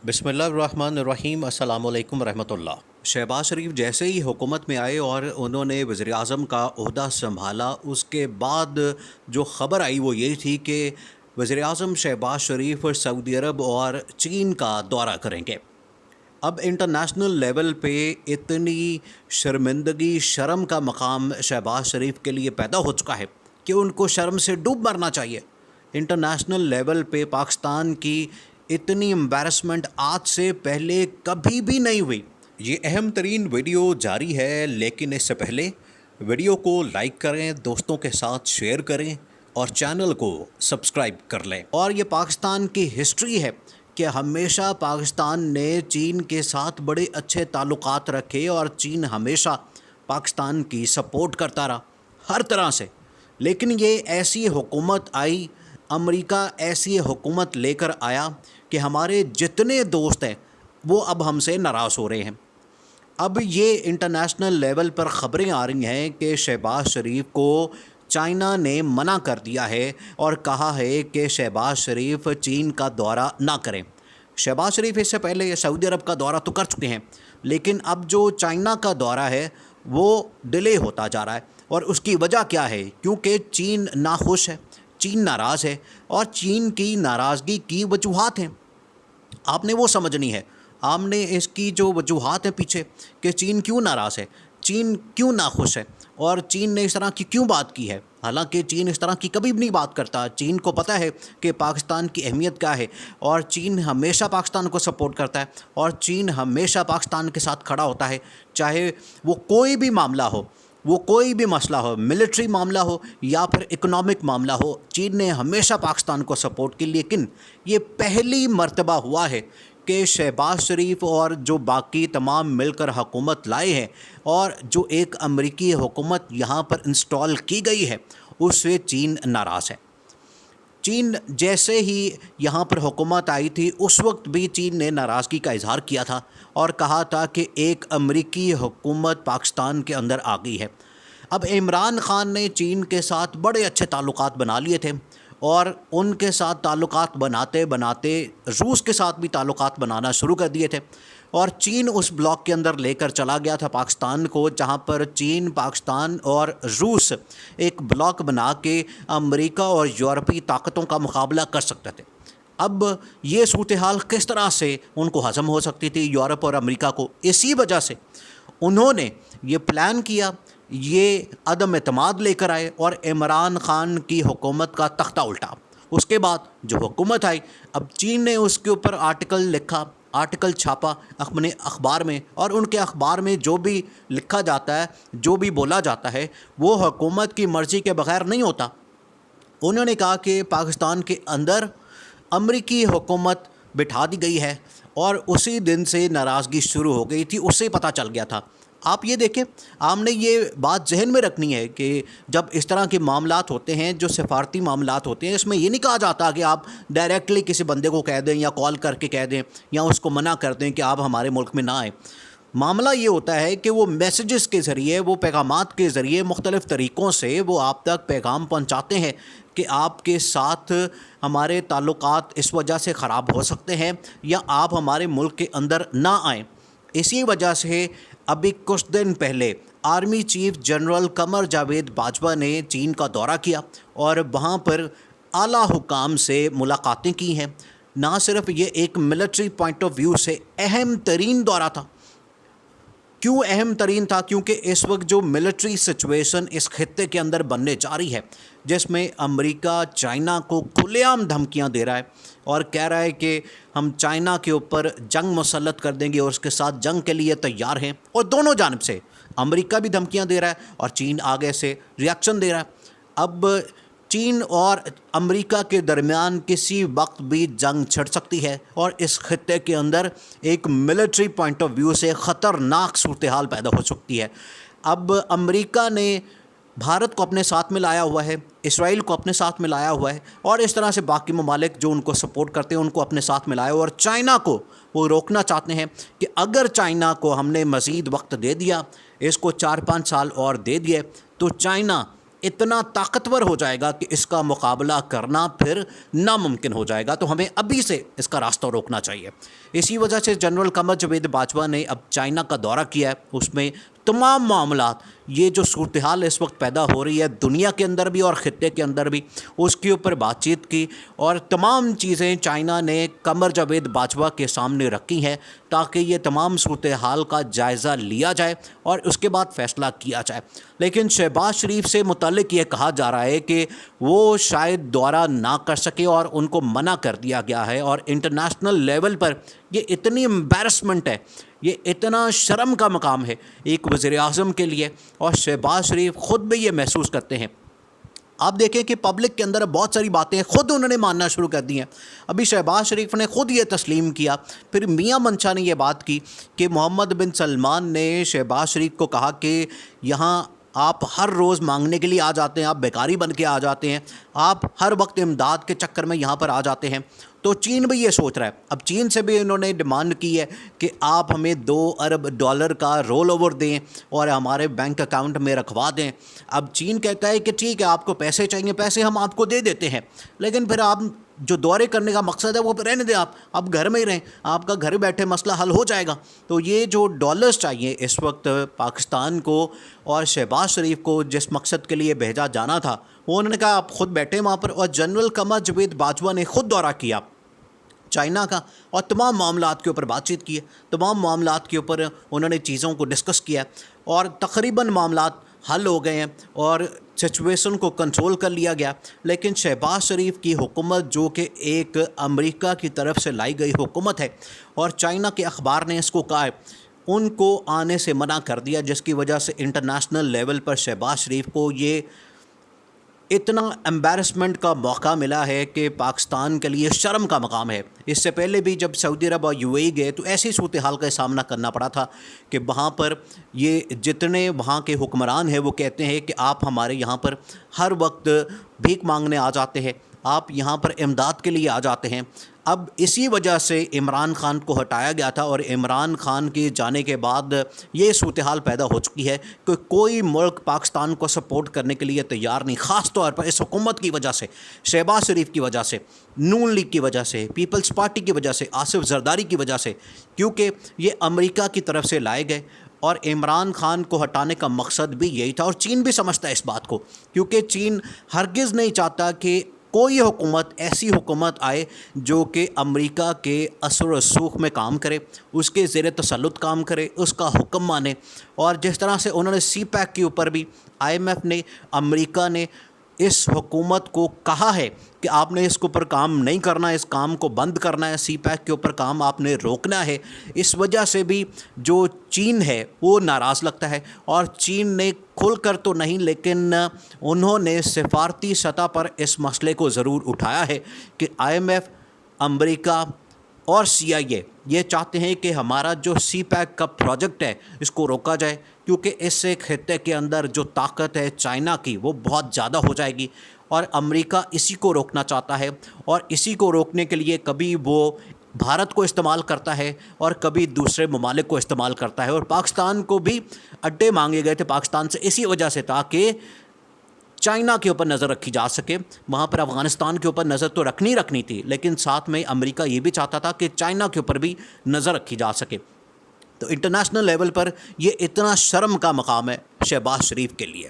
बिस्मिल्लाहिर्रहमानिर्रहीम। अस्सलाम वालेकुम रहमतुल्लाह। शहबाज शरीफ जैसे ही हुकूमत में आए और उन्होंने वज़ीर आज़म का ओहदा संभाला, उसके बाद जो ख़बर आई वो यही थी कि वज़ीर आज़म शहबाज शरीफ सऊदी अरब और चीन का दौरा करेंगे। अब इंटरनेशनल लेवल पे इतनी शर्मिंदगी, शर्म का मकाम शहबाज शरीफ के लिए पैदा हो चुका है कि उनको शर्म से डूब मरना चाहिए। इंटरनेशनल लेवल पे पाकिस्तान की इतनी एम्बैरसमेंट आज से पहले कभी भी नहीं हुई। ये अहम तरीन वीडियो जारी है, लेकिन इससे पहले वीडियो को लाइक करें, दोस्तों के साथ शेयर करें और चैनल को सब्सक्राइब कर लें। और ये पाकिस्तान की हिस्ट्री है कि हमेशा पाकिस्तान ने चीन के साथ बड़े अच्छे ताल्लुकात रखे और चीन हमेशा पाकिस्तान की सपोर्ट करता रहा हर तरह से। लेकिन ये ऐसी हुकूमत आई, अमेरिका ऐसी हुकूमत लेकर आया कि हमारे जितने दोस्त हैं वो अब हमसे नाराज़ हो रहे हैं। अब ये इंटरनेशनल लेवल पर ख़बरें आ रही हैं कि शहबाज शरीफ को चाइना ने मना कर दिया है और कहा है कि शहबाज शरीफ चीन का दौरा ना करें। शहबाज शरीफ इससे पहले सऊदी अरब का दौरा तो कर चुके हैं, लेकिन अब जो चाइना का दौरा है वो डिले होता जा रहा है। और उसकी वजह क्या है? क्योंकि चीन नाखुश है, चीन नाराज़ है और चीन की नाराज़गी की वजूहात हैं, आपने वो समझनी है। आपने इसकी जो वजूहात हैं पीछे कि चीन क्यों नाराज़ है, चीन क्यों नाखुश है और चीन ने इस तरह की क्यों बात की है। हालांकि चीन इस तरह की कभी भी नहीं बात करता। चीन को पता है कि पाकिस्तान की अहमियत क्या है और चीन हमेशा पाकिस्तान को सपोर्ट करता है और चीन हमेशा पाकिस्तान के साथ खड़ा होता है, चाहे वो कोई भी मामला हो, वो कोई भी मसला हो, मिलिट्री मामला हो या फिर इकोनॉमिक मामला हो। चीन ने हमेशा पाकिस्तान को सपोर्ट की। लेकिन ये पहली मर्तबा हुआ है कि शहबाज शरीफ और जो बाकी तमाम मिलकर हुकूमत लाए हैं और जो एक अमेरिकी हुकूमत यहाँ पर इंस्टॉल की गई है उससे चीन नाराज़ है। चीन जैसे ही यहाँ पर हुकूमत आई थी उस वक्त भी चीन ने नाराज़गी का इजहार किया था और कहा था कि एक अमेरिकी हुकूमत पाकिस्तान के अंदर आ गई है। अब इमरान ख़ान ने चीन के साथ बड़े अच्छे ताल्लुकात बना लिए थे और उनके साथ ताल्लुकात बनाते बनाते रूस के साथ भी ताल्लुकात बनाना शुरू कर दिए थे और चीन उस ब्लॉक के अंदर लेकर चला गया था पाकिस्तान को, जहां पर चीन, पाकिस्तान और रूस एक ब्लॉक बना के अमेरिका और यूरोपीय ताकतों का मुकाबला कर सकते थे। अब ये सूरत हाल किस तरह से उनको हज़म हो सकती थी यूरोप और अमेरिका को? इसी वजह से उन्होंने ये प्लान किया, ये अदम एतमाद लेकर आए और इमरान ख़ान की हुकूमत का तख्ता उल्टा। उसके बाद जो हुकूमत आई, अब चीन ने उसके ऊपर आर्टिकल लिखा, आर्टिकल छापा अपने अखबार में और उनके अखबार में जो भी लिखा जाता है, जो भी बोला जाता है वो हुकूमत की मर्ज़ी के बग़ैर नहीं होता। उन्होंने कहा कि पाकिस्तान के अंदर अमेरिकी हुकूमत बिठा दी गई है और उसी दिन से नाराज़गी शुरू हो गई थी, उससे पता चल गया था। आप ये देखें, आपने ये बात जहन में रखनी है कि जब इस तरह के मामलात होते हैं, जो सिफारती मामलात होते हैं, इसमें ये नहीं कहा जाता कि आप डायरेक्टली किसी बंदे को कह दें या कॉल करके कह दें या उसको मना कर दें कि आप हमारे मुल्क में ना आएँ। मामला ये होता है कि वो मैसेजेस के ज़रिए, वो पैगामात के ज़रिए, मुख्तलिफ़ तरीक़ों से वो आप तक पैगाम पहुँचाते हैं कि आपके साथ हमारे ताल्लुकात इस वजह से ख़राब हो सकते हैं या आप हमारे मुल्क के अंदर ना आएँ। इसी वजह से अभी कुछ दिन पहले army chief general Qamar Javed Bajwa ने चीन का दौरा किया और वहाँ पर आला हुकाम से मुलाकातें की हैं। ना सिर्फ ये एक मिलिट्री पॉइंट ऑफ व्यू से अहम तरीन दौरा था। क्यों अहम तरीन था? क्योंकि इस वक्त जो मिलिट्री सिचुएशन इस खित्ते के अंदर बनने जा रही है, जिसमें अमेरिका चाइना को खुलेआम धमकियां दे रहा है और कह रहा है कि हम चाइना के ऊपर जंग मुसल्लत कर देंगे और उसके साथ जंग के लिए तैयार हैं। और दोनों जानिब से अमेरिका भी धमकियां दे रहा है और चीन आगे से रिएक्शन दे रहा है। अब चीन और अमेरिका के दरमियान किसी वक्त भी जंग छिड़ सकती है और इस खित्ते के अंदर एक मिलिट्री पॉइंट ऑफ व्यू से ख़तरनाक सूरत हाल पैदा हो सकती है। अब अमेरिका ने भारत को अपने साथ में लाया हुआ है, इसराइल को अपने साथ में लाया हुआ है और इस तरह से बाकी ममालिक जो उनको सपोर्ट करते हैं उनको अपने साथ में लाया हुआ है। और चाइना को वो रोकना चाहते हैं कि अगर चाइना को हमने मज़ीद वक्त दे दिया, इसको 4-5 साल और दे दिए, तो चाइना اتنا طاقتور ہو جائے گا کہ اس کا مقابلہ کرنا پھر ناممکن ہو جائے گا. تو ہمیں ابھی سے اس کا راستہ روکنا چاہیے. اسی وجہ سے جنرل قمر جاوید باجوہ نے اب چائنا کا دورہ کیا ہے. اس میں تمام معاملات، یہ جو صورتحال اس وقت پیدا ہو رہی ہے دنیا کے اندر بھی اور خطے کے اندر بھی، اس کے اوپر بات چیت کی اور تمام چیزیں چائنا نے قمر جاوید باجوہ کے سامنے رکھی ہیں تاکہ یہ تمام صورتحال کا جائزہ لیا جائے اور اس کے بعد فیصلہ کیا جائے. لیکن شہباز شریف سے متعلق یہ کہا جا رہا ہے کہ وہ شاید دورہ نہ کر سکے اور ان کو منع کر دیا گیا ہے. اور انٹرنیشنل لیول پر یہ اتنی امبیرسمنٹ ہے، یہ اتنا شرم کا مقام ہے ایک وزیر اعظم کے لیے، اور شہباز شریف خود بھی یہ محسوس کرتے ہیں. آپ دیکھیں کہ پبلک کے اندر بہت ساری باتیں خود انہوں نے ماننا شروع کر دی ہیں. ابھی شہباز شریف نے خود یہ تسلیم کیا، پھر میاں منشا نے یہ بات کی کہ محمد بن سلمان نے شہباز شریف کو کہا کہ یہاں آپ ہر روز مانگنے کے لیے آ جاتے ہیں، آپ بیکاری بن کے آ جاتے ہیں، آپ ہر وقت امداد کے چکر میں یہاں پر آ جاتے ہیں. تو چین بھی یہ سوچ رہا ہے. اب چین سے بھی انہوں نے ڈیمانڈ کی ہے کہ آپ ہمیں $2 ارب کا رول اوور دیں اور ہمارے بینک اکاؤنٹ میں رکھوا دیں. اب چین کہتا ہے کہ ٹھیک ہے، آپ کو پیسے چاہیے، پیسے ہم آپ کو دے دیتے ہیں، لیکن پھر آپ جو دورے کرنے کا مقصد ہے وہ پھر رہنے دیں، آپ گھر میں ہی رہیں، آپ کا گھر بیٹھے مسئلہ حل ہو جائے گا. تو یہ جو ڈالرز چاہیے اس وقت پاکستان کو اور شہباز شریف کو جس مقصد کے لیے بھیجا جانا تھا، وہ انہوں نے کہا آپ خود بیٹھے وہاں پر. اور جنرل قمر جاوید باجوہ نے خود دورہ کیا چائنا کا اور تمام معاملات کے اوپر بات چیت کی ہے. تمام معاملات کے اوپر انہوں نے چیزوں کو ڈسکس کیا اور تقریباً معاملات حل ہو گئے ہیں اور سچویشن کو کنٹرول کر لیا گیا. لیکن شہباز شریف کی حکومت جو کہ ایک امریکہ کی طرف سے لائی گئی حکومت ہے اور چائنا کے اخبار نے اس کو کہا ہے، ان کو آنے سے منع کر دیا، جس کی وجہ سے انٹرنیشنل لیول پر شہباز شریف کو یہ اتنا امبیرسمنٹ کا موقع ملا ہے کہ پاکستان کے لیے شرم کا مقام ہے. اس سے پہلے بھی جب سعودی عرب اور UAE گئے تو ایسی صورتحال کا سامنا کرنا پڑا تھا کہ وہاں پر یہ جتنے وہاں کے حکمران ہیں وہ کہتے ہیں کہ آپ ہمارے یہاں پر ہر وقت بھیک مانگنے آ جاتے ہیں، آپ یہاں پر امداد کے لیے آ جاتے ہیں. اب اسی وجہ سے عمران خان کو ہٹایا گیا تھا اور عمران خان کے جانے کے بعد یہ صورتحال پیدا ہو چکی ہے کہ کوئی ملک پاکستان کو سپورٹ کرنے کے لیے تیار نہیں، خاص طور پر اس حکومت کی وجہ سے، شہباز شریف کی وجہ سے، نون لیگ کی وجہ سے، پیپلز پارٹی کی وجہ سے، آصف زرداری کی وجہ سے، کیونکہ یہ امریکہ کی طرف سے لائے گئے اور عمران خان کو ہٹانے کا مقصد بھی یہی تھا. اور چین بھی سمجھتا ہے اس بات کو، کیونکہ چین ہرگز نہیں چاہتا کہ کوئی حکومت ایسی حکومت آئے جو کہ امریکہ کے اثر و رسوخ میں کام کرے، اس کے زیر تسلط کام کرے، اس کا حکم مانے. اور جس طرح سے انہوں نے CPEC کے اوپر بھی IMF نے، امریکہ نے اس حکومت کو کہا ہے کہ آپ نے اس کے اوپر کام نہیں کرنا ہے، اس کام کو بند کرنا ہے، CPEC کے اوپر کام آپ نے روکنا ہے. اس وجہ سے بھی جو چین ہے وہ ناراض لگتا ہے. اور چین نے کھل کر تو نہیں لیکن انہوں نے سفارتی سطح پر اس مسئلے کو ضرور اٹھایا ہے کہ IMF، امریکہ اور CIA یہ چاہتے ہیں کہ ہمارا جو CPEC کا پروجیکٹ ہے اس کو روکا جائے، کیونکہ اس سے خطے کے اندر جو طاقت ہے چائنا کی وہ بہت زیادہ ہو جائے گی. اور امریکہ اسی کو روکنا چاہتا ہے اور اسی کو روکنے کے لیے کبھی وہ بھارت کو استعمال کرتا ہے اور کبھی دوسرے ممالک کو استعمال کرتا ہے. اور پاکستان کو بھی اڈے مانگے گئے تھے پاکستان سے اسی وجہ سے تاکہ چائنا کے اوپر نظر رکھی جا سکے. وہاں پر افغانستان کے اوپر نظر تو رکھنی تھی، لیکن ساتھ میں امریکہ یہ بھی چاہتا تھا کہ چائنا کے اوپر بھی نظر رکھی جا سکے. تو انٹرنیشنل لیول پر یہ اتنا شرم کا مقام ہے شہباز شریف کے لیے.